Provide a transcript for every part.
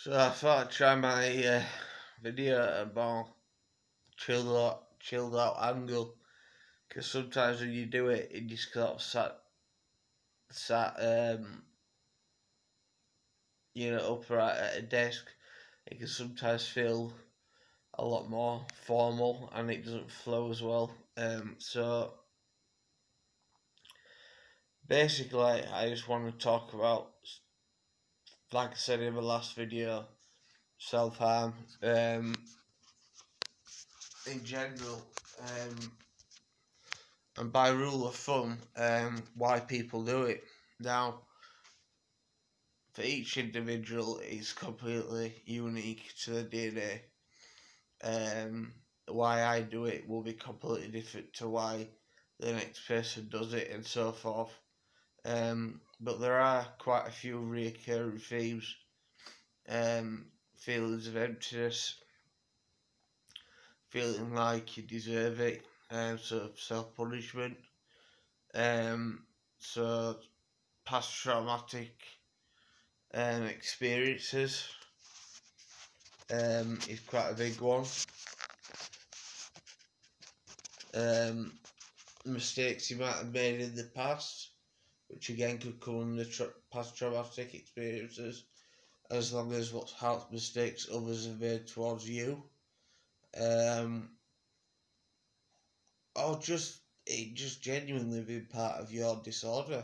So I thought I'd try my video at a more chilled out angle because sometimes when you do it, it just sort of sat upright at a desk. It can sometimes feel a lot more formal and it doesn't flow as well. So basically, I just want to talk about, like I said in my last video, self harm in general. And by rule of thumb, why people do it. Now, for each individual, it's completely unique to the DNA. Why I do it will be completely different to why the next person does it, and so forth. But there are quite a few recurring themes. Feelings of emptiness, feeling like you deserve it, sort of self punishment. Um, so past traumatic experiences is quite a big one. Um, Mistakes you might have made in the past, which again could come under past traumatic experiences, as long as how mistakes others have made towards you, um, or just it just genuinely being part of your disorder.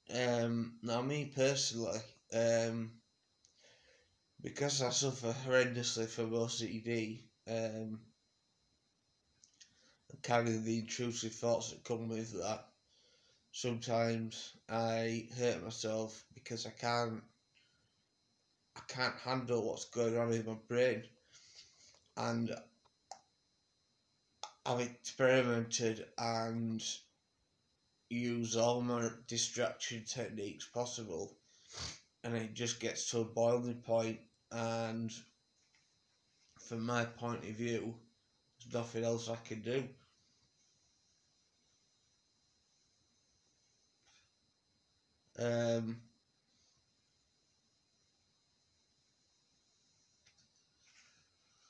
Now, me personally, because I suffer horrendously from OCD, and carry the intrusive thoughts that come with that, sometimes I hurt myself because I can't handle what's going on in my brain, and I've experimented and used all my distraction techniques possible, and it just gets to a boiling point, and from my point of view, there's nothing else I can do. Um,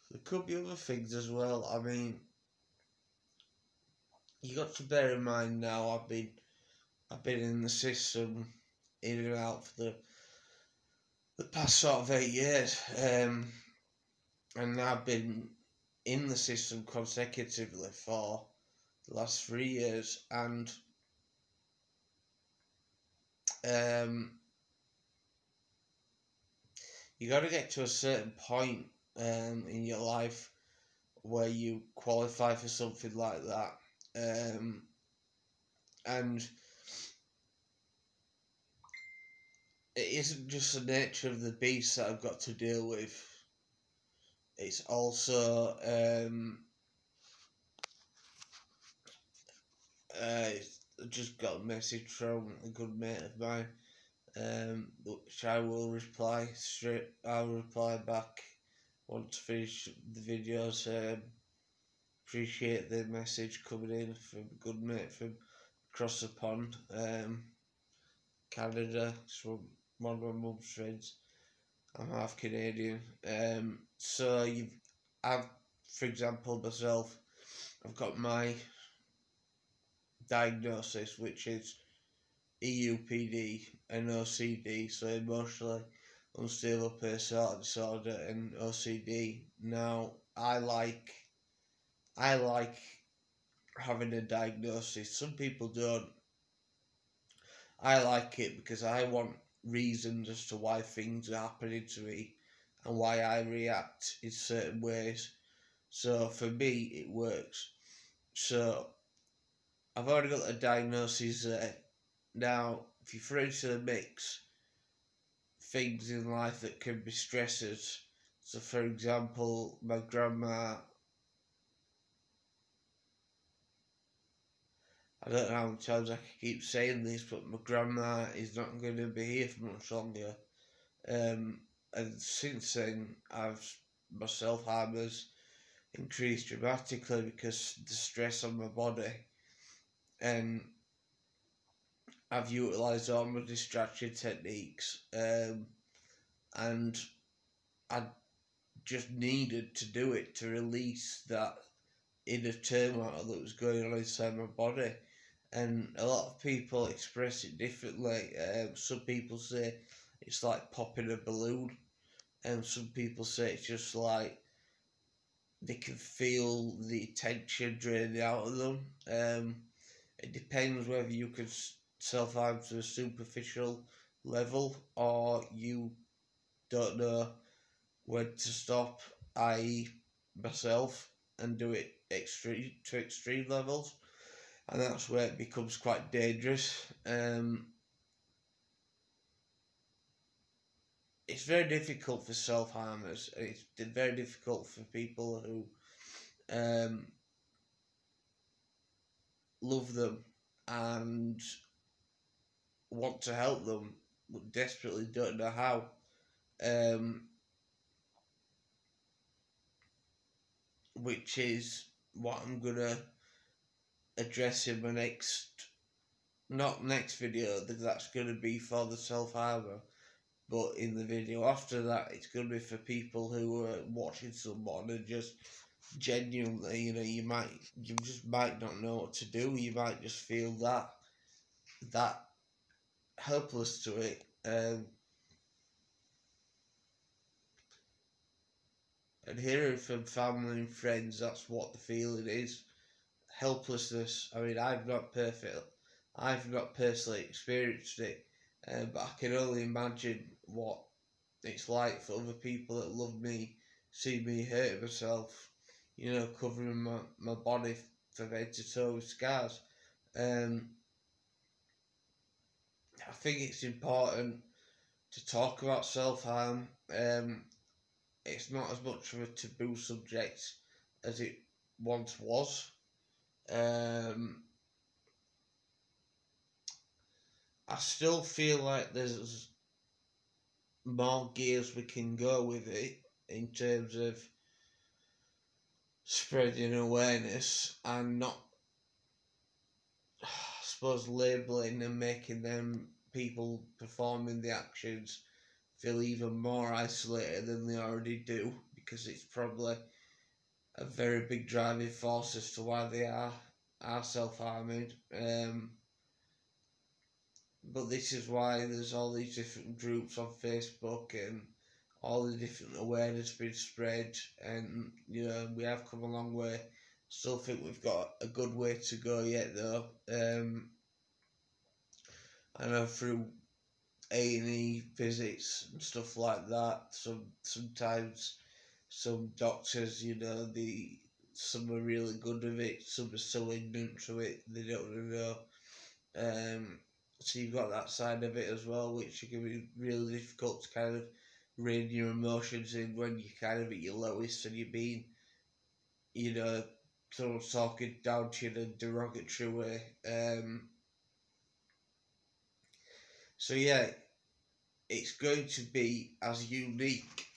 there could be other things as well. I mean, you got to bear in mind now. I've been in the system, in and out for the past sort of 8 years, and I've been in the system consecutively for the last 3 years, and um, you got to get to a certain point in your life where you qualify for something like that, and it isn't just the nature of the beast that I've got to deal with. It's also I just got a message from a good mate of mine, which I will reply straight. I'll reply back once I finish the videos. Appreciate the message coming in from a good mate from across the pond, Canada. It's from one of my mum's friends. I'm half Canadian. I've, for example, myself, I've got my diagnosis, which is EUPD and OCD, so emotionally unstable personality disorder and OCD. Now, I like having a diagnosis. Some people don't. I like it because I want reasons as to why things are happening to me and why I react in certain ways. So for me, it works. So I've already got a diagnosis there. Now, if you throw into the mix things in life that can be stressors, so for example, my grandma, I don't know how many times I can keep saying this, but my grandma is not going to be here for much longer. And since then, my self harm has increased dramatically because the stress on my body, and I've utilised all my distraction techniques, and I just needed to do it to release that inner turmoil that was going on inside my body. And a lot of people express it differently. Some people say it's like popping a balloon, and some people say it's just like they can feel the tension draining out of them. It depends whether you can self harm to a superficial level or you don't know when to stop, i.e., myself, and do it extreme levels, and that's where it becomes quite dangerous. It's very difficult for self harmers, and it's very difficult for people who love them and want to help them, but desperately don't know how. Um, which is what I'm gonna address in my not next video, that's gonna be for the self harmer, but in the video after that, it's gonna be for people who are watching someone and just genuinely, you just might not know what to do. You might just feel that helpless to it. And hearing from family and friends, that's what the feeling is. Helplessness. I mean, I've not personally experienced it, but I can only imagine what it's like for other people that love me, see me hurt myself, covering my body from head to toe with scars. Um, I think it's important to talk about self harm. It's not as much of a taboo subject as it once was. I still feel like there's more gears we can go with it in terms of spreading awareness and not, I suppose, labelling and making them people performing the actions feel even more isolated than they already do, because it's probably a very big driving force as to why they are self-harming. But this is why there's all these different groups on Facebook and all the different awareness being spread, and we have come a long way. Still think we've got a good way to go yet, though. I know through A&E visits and stuff like that. Sometimes some doctors, some are really good with it, some are so ignorant to it they don't really know. So you've got that side of it as well, which can be really difficult to kind of rein your emotions in when you're kind of at your lowest and you're being, sort of talking down to you in a derogatory way. So yeah, it's going to be as unique